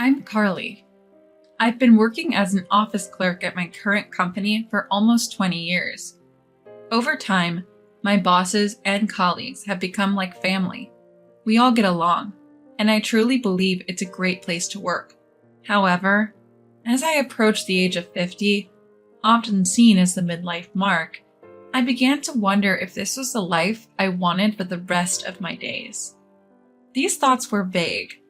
I'm Carly. I've been working as an office clerk at my current company for almost 20 years. Over time, my bosses and colleagues have become like family. We all get along, and I truly believe it's a great place to work. However, as I approached the age of 50, often seen as the midlife mark, I began to wonder if this was the life I wanted for the rest of my days. These thoughts were vague.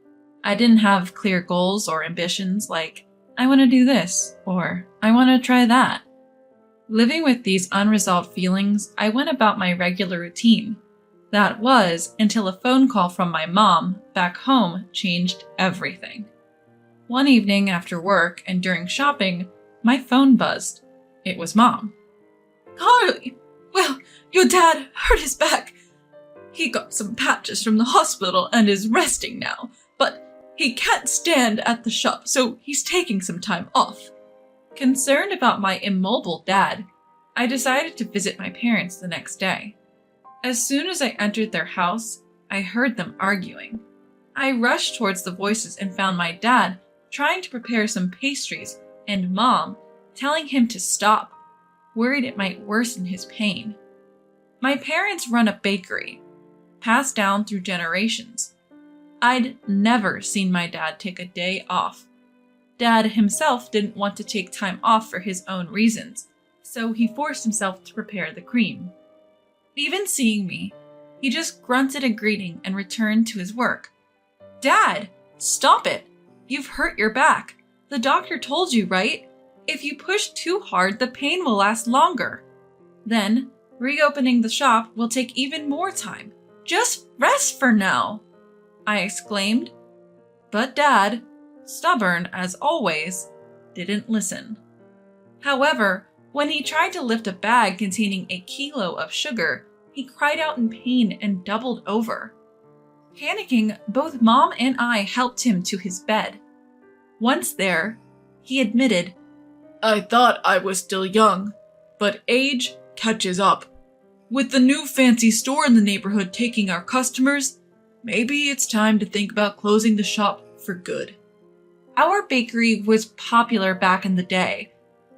I didn't have clear goals or ambitions like, I want to do this, or I want to try that. Living with these unresolved feelings, I went about my regular routine. That was until a phone call from my mom back home changed everything. One evening after work and during shopping, my phone buzzed. It was Mom. Carly, well, your dad hurt his back. He got some patches from the hospital and is resting now, but he can't stand at the shop, so he's taking some time off. Concerned about my immobile dad, I decided to visit my parents the next day. As soon as I entered their house, I heard them arguing. I rushed towards the voices and found my dad trying to prepare some pastries and Mom telling him to stop, worried it might worsen his pain. My parents run a bakery, passed down through generations. I'd never seen my dad take a day off. Dad himself didn't want to take time off for his own reasons, so he forced himself to prepare the cream. Even seeing me, he just grunted a greeting and returned to his work. Dad, stop it! You've hurt your back. The doctor told you, right? If you push too hard, the pain will last longer. Then, reopening the shop will take even more time. Just rest for now, I exclaimed. But Dad, stubborn as always, didn't listen. However, when he tried to lift a bag containing a kilo of sugar, he cried out in pain and doubled over. Panicking, both Mom and I helped him to his bed. Once there, he admitted, I thought I was still young, but age catches up. With the new fancy store in the neighborhood taking our customers, maybe it's time to think about closing the shop for good. Our bakery was popular back in the day,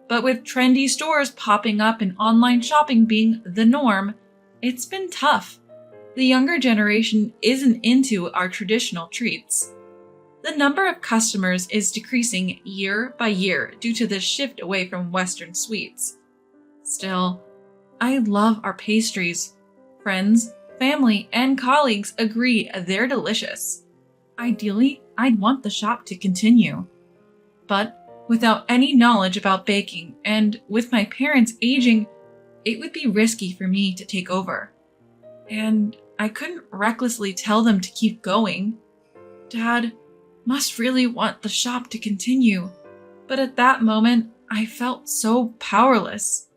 but with trendy stores popping up and online shopping being the norm, it's been tough. The younger generation isn't into our traditional treats. The number of customers is decreasing year by year due to the shift away from Western sweets. Still, I love our pastries. Friends, family, and colleagues agree they're delicious. Ideally, I'd want the shop to continue. But without any knowledge about baking and with my parents aging, it would be risky for me to take over. And I couldn't recklessly tell them to keep going. Dad must really want the shop to continue, but at that moment, I felt so powerless.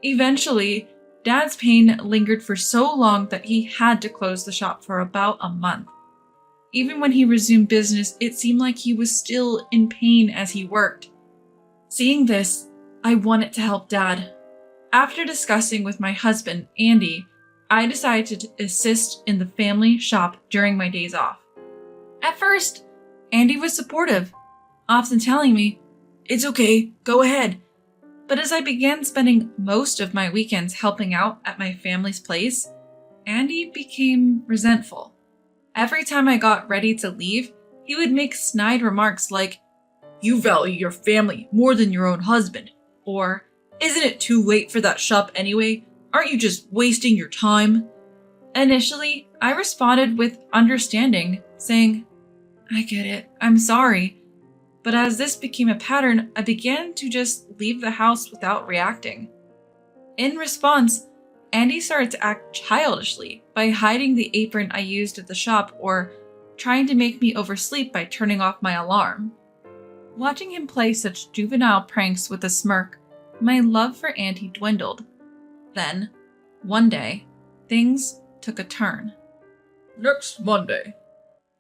Eventually, Dad's pain lingered for so long that he had to close the shop for about a month. Even when he resumed business, it seemed like he was still in pain as he worked. Seeing this, I wanted to help Dad. After discussing with my husband, Andy, I decided to assist in the family shop during my days off. At first, Andy was supportive, often telling me, "It's okay, go ahead." But as I began spending most of my weekends helping out at my family's place, Andy became resentful. Every time I got ready to leave, he would make snide remarks like, "You value your family more than your own husband," or, "Isn't it too late for that shop anyway? Aren't you just wasting your time?" Initially, I responded with understanding, saying, "I get it, I'm sorry." But as this became a pattern, I began to just leave the house without reacting. In response, Andy started to act childishly by hiding the apron I used at the shop or trying to make me oversleep by turning off my alarm. Watching him play such juvenile pranks with a smirk, my love for Andy dwindled. Then, one day, things took a turn. Next Monday,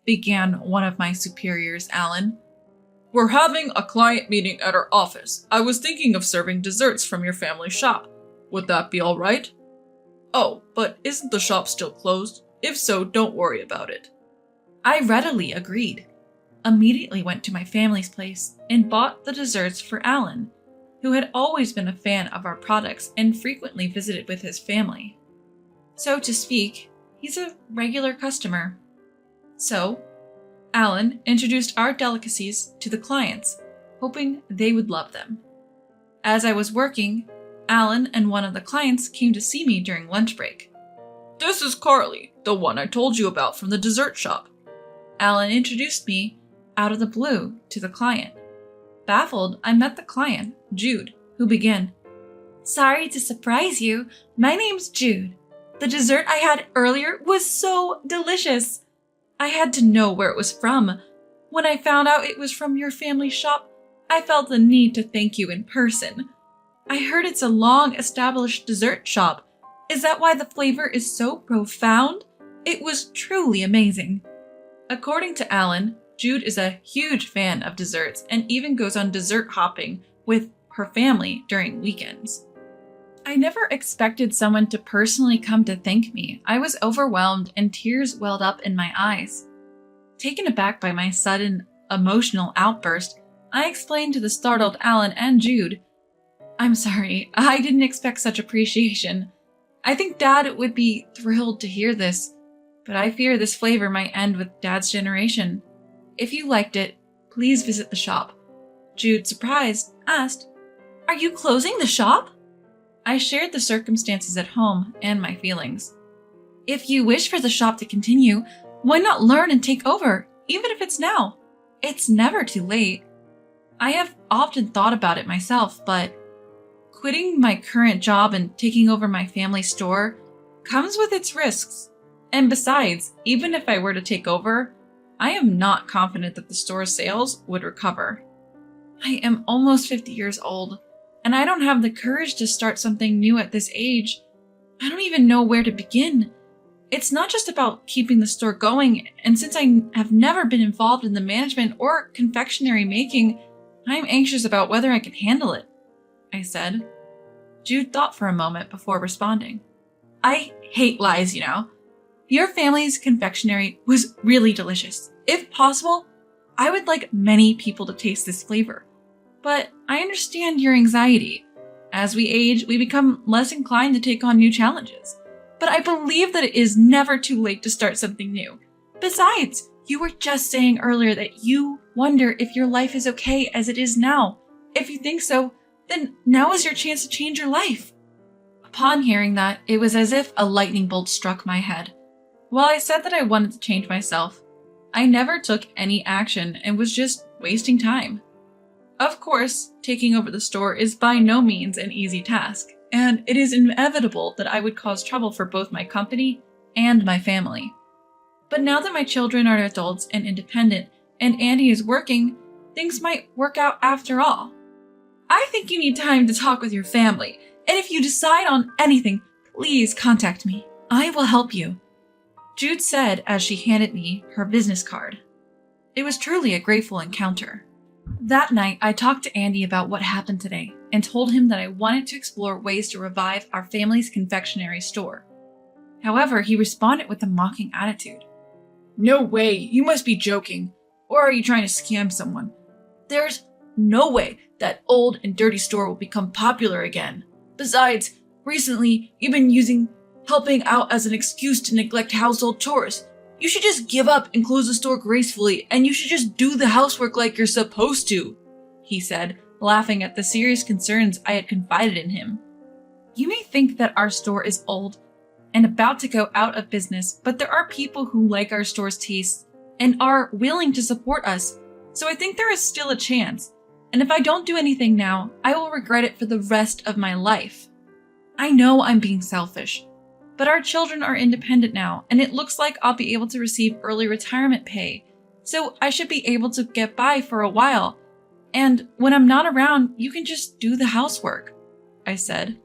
began one of my superiors, Alan. We're having a client meeting at our office. I was thinking of serving desserts from your family shop. Would that be all right? Oh, but isn't the shop still closed? If so, don't worry about it. I readily agreed. immediately went to my family's place and bought the desserts for Alan, who had always been a fan of our products and frequently visited with his family. So to speak, he's a regular customer. So, Alan introduced our delicacies to the clients, hoping they would love them. As I was working, Alan and one of the clients came to see me during lunch break. "This is Carly, the one I told you about from the dessert shop." Alan introduced me out of the blue to the client. Baffled, I met the client, Jude, who began, "Sorry to surprise you. My name's Jude. The dessert I had earlier was so delicious. I had to know where it was from. When I found out it was from your family shop, I felt the need to thank you in person. I heard it's a long-established dessert shop. Is that why the flavor is so profound? It was truly amazing." According to Alan, Jude is a huge fan of desserts and even goes on dessert hopping with her family during weekends. I never expected someone to personally come to thank me. I was overwhelmed and tears welled up in my eyes. Taken aback by my sudden emotional outburst, I explained to the startled Alan and Jude, "I'm sorry, I didn't expect such appreciation. I think Dad would be thrilled to hear this, but I fear this flavor might end with Dad's generation. If you liked it, please visit the shop." Jude, surprised, asked, "Are you closing the shop?" I shared the circumstances at home and my feelings. "If you wish for the shop to continue, why not learn and take over, even if it's now? It's never too late. I have often thought about it myself, but quitting my current job and taking over my family store comes with its risks. And besides, even if I were to take over, I am not confident that the store's sales would recover. I am almost 50 years old, and I don't have the courage to start something new at this age. I don't even know where to begin. It's not just about keeping the store going, and since I have never been involved in the management or confectionery making, I'm anxious about whether I can handle it," I said. Jude thought for a moment before responding. "I hate lies, you know. Your family's confectionery was really delicious. If possible, I would like many people to taste this flavor. But I understand your anxiety. As we age, we become less inclined to take on new challenges. But I believe that it is never too late to start something new. Besides, you were just saying earlier that you wonder if your life is okay as it is now. If you think so, then now is your chance to change your life." Upon hearing that, it was as if a lightning bolt struck my head. While I said that I wanted to change myself, I never took any action and was just wasting time. Of course, taking over the store is by no means an easy task, and it is inevitable that I would cause trouble for both my company and my family. But now that my children are adults and independent, and Andy is working, things might work out after all. I think you need time to talk with your family, and if you decide on anything, please contact me. I will help you," Jude said as she handed me her business card. It was truly a grateful encounter. That night, I talked to Andy about what happened today and told him that I wanted to explore ways to revive our family's confectionery store. However, he responded with a mocking attitude. "No way, you must be joking. Or are you trying to scam someone? There's no way that old and dirty store will become popular again. Besides, recently you've been using helping out as an excuse to neglect household chores. You should just give up and close the store gracefully, and you should just do the housework like you're supposed to," he said, laughing at the serious concerns I had confided in him. You may think that our store is old and about to go out of business, but there are people who like our store's tastes and are willing to support us, so I think there is still a chance. And if I don't do anything now, I will regret it for the rest of my life. I know I'm being selfish, but our children are independent now, and it looks like I'll be able to receive early retirement pay, so I should be able to get by for a while. And when I'm not around, you can just do the housework," I said.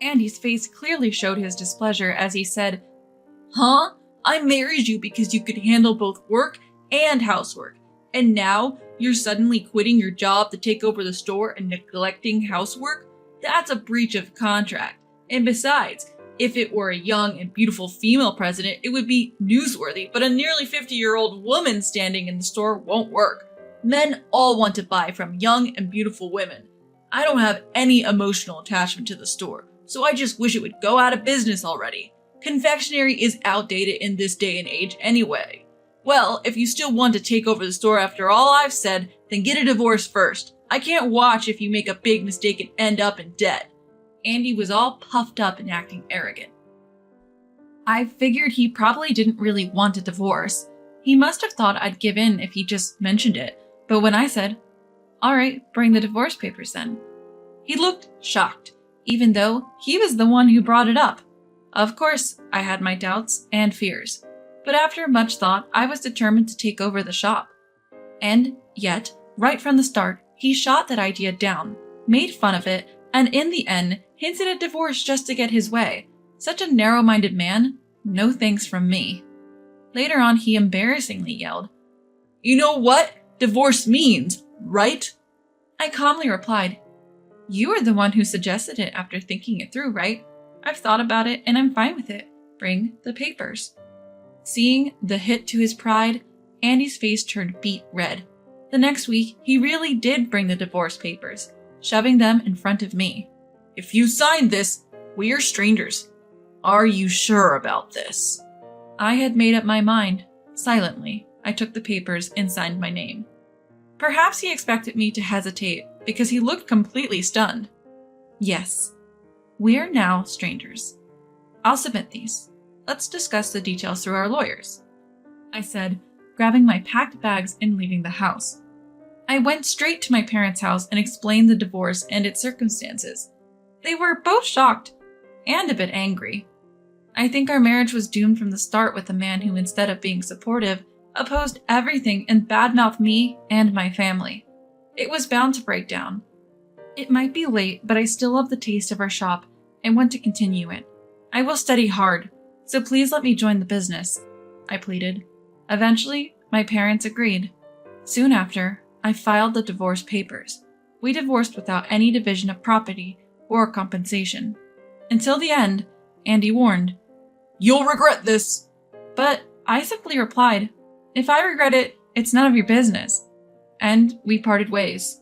Andy's face clearly showed his displeasure as he said, "Huh? I married you because you could handle both work and housework, and now you're suddenly quitting your job to take over the store and neglecting housework? That's a breach of contract. And besides, If it were a young and beautiful female president, it would be newsworthy, but a nearly 50-year-old woman standing in the store won't work. Men all want to buy from young and beautiful women. I don't have any emotional attachment to the store, so I just wish it would go out of business already. Confectionery is outdated in this day and age anyway. Well, if you still want to take over the store after all I've said, then get a divorce first. I can't watch if you make a big mistake and end up in debt. Andy was all puffed up and acting arrogant. I figured he probably didn't really want a divorce. He must have thought I'd give in if he just mentioned it, but when I said, "All right, bring the divorce papers then," he looked shocked, even though he was the one who brought it up. Of course, I had my doubts and fears, but after much thought, I was determined to take over the shop. And yet, right from the start, he shot that idea down, made fun of it, and in the end, hinted at divorce just to get his way. Such a narrow-minded man, no thanks from me. Later on, he embarrassingly yelled, "You know what divorce means, right?" I calmly replied, "You were the one who suggested it after thinking it through, right? I've thought about it and I'm fine with it. Bring the papers." Seeing the hit to his pride, Andy's face turned beet red. The next week, he really did bring the divorce papers, shoving them in front of me. "If you sign this, we are strangers. Are you sure about this?" I had made up my mind. Silently, I took the papers and signed my name. Perhaps he expected me to hesitate because he looked completely stunned. "Yes, we are now strangers. I'll submit these. Let's discuss the details through our lawyers," I said, grabbing my packed bags and leaving the house. I went straight to my parents' house and explained the divorce and its circumstances. They were both shocked and a bit angry. I think our marriage was doomed from the start with a man who, instead of being supportive, opposed everything and badmouthed me and my family. It was bound to break down. It might be late, but I still love the taste of our shop and want to continue it. I will study hard, so please let me join the business, I pleaded. Eventually, my parents agreed. Soon after, I filed the divorce papers. We divorced without any division of property or compensation. Until the end, Andy warned, "You'll regret this." But I simply replied, "If I regret it, it's none of your business." And we parted ways.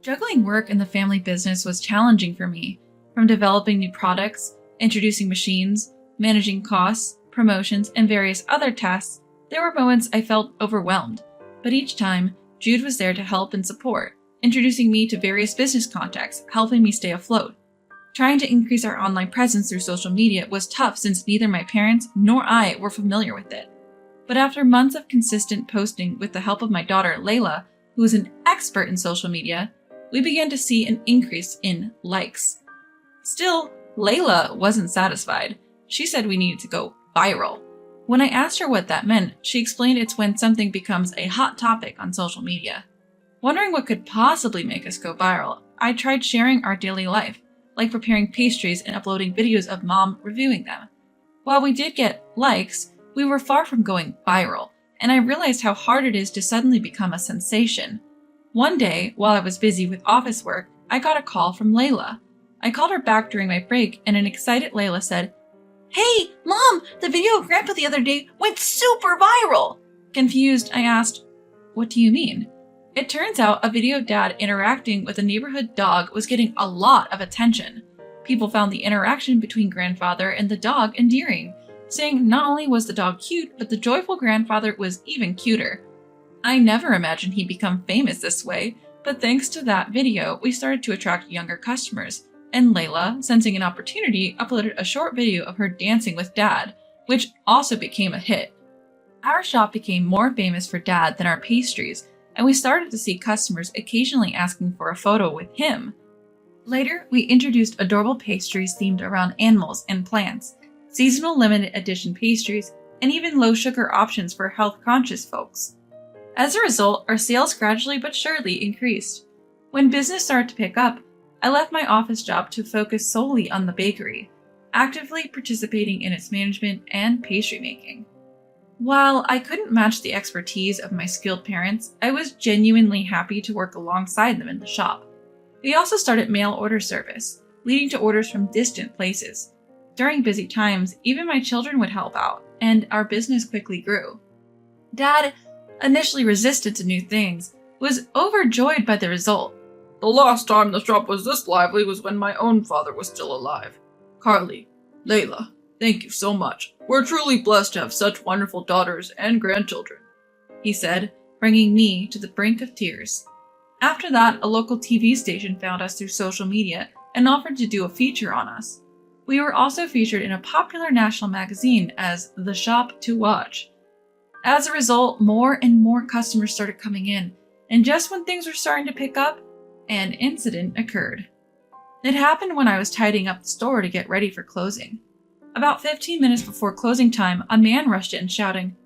Juggling work and the family business was challenging for me, from developing new products, introducing machines, managing costs, promotions, and various other tasks. There were moments I felt overwhelmed, but each time, Jude was there to help and support, introducing me to various business contacts, helping me stay afloat. Trying to increase our online presence through social media was tough since neither my parents nor I were familiar with it. But after months of consistent posting with the help of my daughter Layla, who is an expert in social media, we began to see an increase in likes. Still, Layla wasn't satisfied. She said we needed to go viral. When I asked her what that meant, she explained it's when something becomes a hot topic on social media. Wondering what could possibly make us go viral, I tried sharing our daily life, like preparing pastries and uploading videos of Mom reviewing them. While we did get likes, we were far from going viral, and I realized how hard it is to suddenly become a sensation. One day, while I was busy with office work, I got a call from Layla. I called her back during my break, and an excited Layla said, "Hey, Mom, the video of Grandpa the other day went super viral." Confused, I asked, "What do you mean?" It turns out a video of Dad interacting with a neighborhood dog was getting a lot of attention. People found the interaction between grandfather and the dog endearing, saying not only was the dog cute, but the joyful grandfather was even cuter. I never imagined he'd become famous this way, but thanks to that video, we started to attract younger customers, and Layla, sensing an opportunity, uploaded a short video of her dancing with Dad, which also became a hit. Our shop became more famous for Dad than our pastries, and we started to see customers occasionally asking for a photo with him. Later, we introduced adorable pastries themed around animals and plants, seasonal limited edition pastries, and even low-sugar options for health-conscious folks. As a result, our sales gradually but surely increased. When business started to pick up, I left my office job to focus solely on the bakery, actively participating in its management and pastry making. While I couldn't match the expertise of my skilled parents, I was genuinely happy to work alongside them in the shop. We also started mail order service, leading to orders from distant places. During busy times, even my children would help out, and our business quickly grew. Dad, initially resistant to new things, was overjoyed by the result. The last time the shop was this lively was when my own father was still alive. Carly, Layla, thank you so much. We're truly blessed to have such wonderful daughters and grandchildren, he said, bringing me to the brink of tears. After that, a local TV station found us through social media and offered to do a feature on us. We were also featured in a popular national magazine as the shop to watch. As a result, more and more customers started coming in, and just when things were starting to pick up, an incident occurred. It happened when I was tidying up the store to get ready for closing. About 15 minutes before closing time, a man rushed in shouting,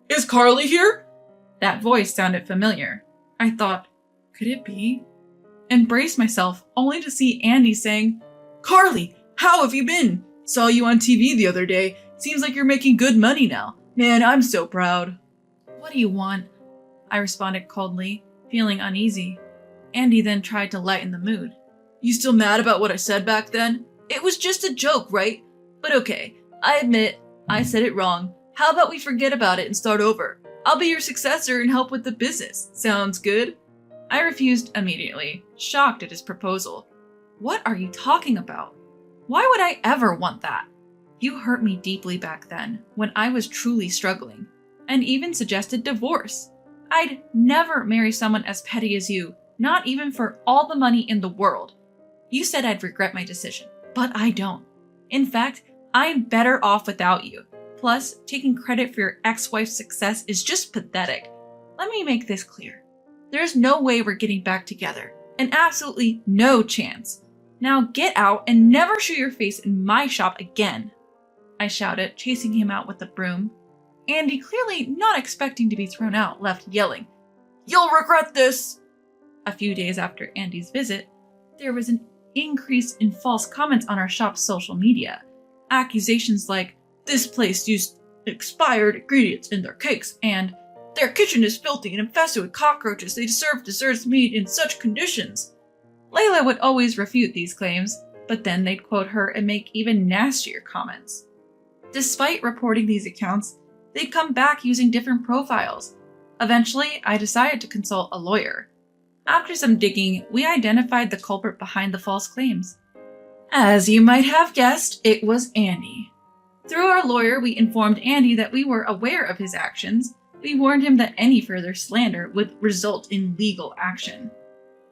"Is Carly here?" That voice sounded familiar. I thought, could it be? And braced myself, only to see Andy saying, "Carly, how have you been? Saw you on TV the other day. Seems like you're making good money now. Man, I'm so proud." "What do you want?" I responded coldly, feeling uneasy. Andy then tried to lighten the mood. "You still mad about what I said back then? It was just a joke, right? But okay, I admit, I said it wrong. How about we forget about it and start over? I'll be your successor and help with the business. Sounds good?" I refused immediately, shocked at his proposal. What are you talking about? Why would I ever want that? You hurt me deeply back then, when I was truly struggling, and even suggested divorce. I'd never marry someone as petty as you, not even for all the money in the world. You said I'd regret my decision, but I don't. In fact, I'm better off without you. Plus, taking credit for your ex-wife's success is just pathetic. Let me make this clear. There's no way we're getting back together, and absolutely no chance. Now get out and never show your face in my shop again, I shouted, chasing him out with the broom. Andy, clearly not expecting to be thrown out, left yelling, "You'll regret this!" A few days after Andy's visit, there was an increase in false comments on our shop's social media. Accusations like, "This place used expired ingredients in their cakes," and "Their kitchen is filthy and infested with cockroaches. They serve desserts made in such conditions." Layla would always refute these claims, but then they'd quote her and make even nastier comments. Despite reporting these accounts, they'd come back using different profiles. Eventually, I decided to consult a lawyer. After some digging, we identified the culprit behind the false claims. As you might have guessed, it was Andy. Through our lawyer, we informed Andy that we were aware of his actions. We warned him that any further slander would result in legal action.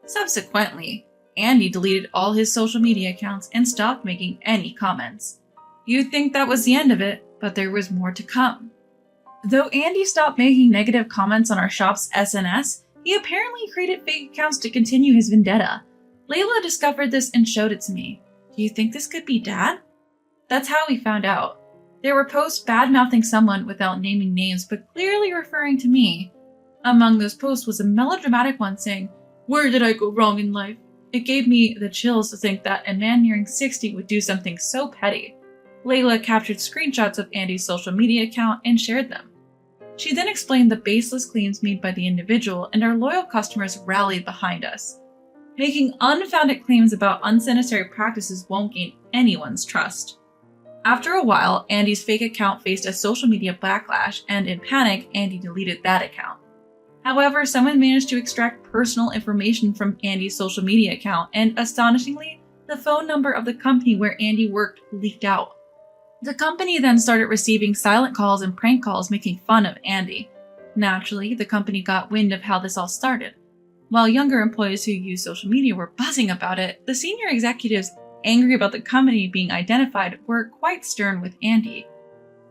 Subsequently, Andy deleted all his social media accounts and stopped making any comments. You'd think that was the end of it, but there was more to come. Though Andy stopped making negative comments on our shop's SNS, he apparently created fake accounts to continue his vendetta. Layla discovered this and showed it to me. Do you think this could be Dad? That's how we found out. There were posts bad-mouthing someone without naming names, but clearly referring to me. Among those posts was a melodramatic one saying, "Where did I go wrong in life?" It gave me the chills to think that a man nearing 60 would do something so petty. Layla captured screenshots of Andy's social media account and shared them. She then explained the baseless claims made by the individual, and our loyal customers rallied behind us. Making unfounded claims about unsanitary practices won't gain anyone's trust. After a while, Andy's fake account faced a social media backlash, and in panic, Andy deleted that account. However, someone managed to extract personal information from Andy's social media account, and astonishingly, the phone number of the company where Andy worked leaked out. The company then started receiving silent calls and prank calls making fun of Andy. Naturally, the company got wind of how this all started. While younger employees who use social media were buzzing about it, the senior executives, angry about the company being identified, were quite stern with Andy.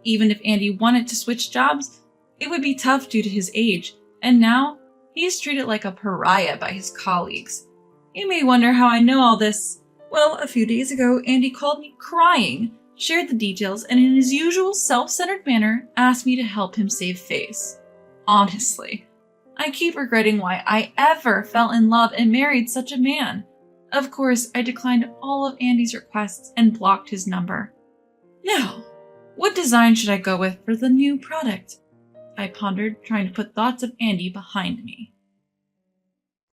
Even if Andy wanted to switch jobs, it would be tough due to his age, and now he's treated like a pariah by his colleagues. You may wonder how I know all this. Well, a few days ago, Andy called me crying, shared the details, and in his usual self-centered manner, asked me to help him save face. Honestly, I keep regretting why I ever fell in love and married such a man. Of course, I declined all of Andy's requests and blocked his number. Now, what design should I go with for the new product? I pondered, trying to put thoughts of Andy behind me.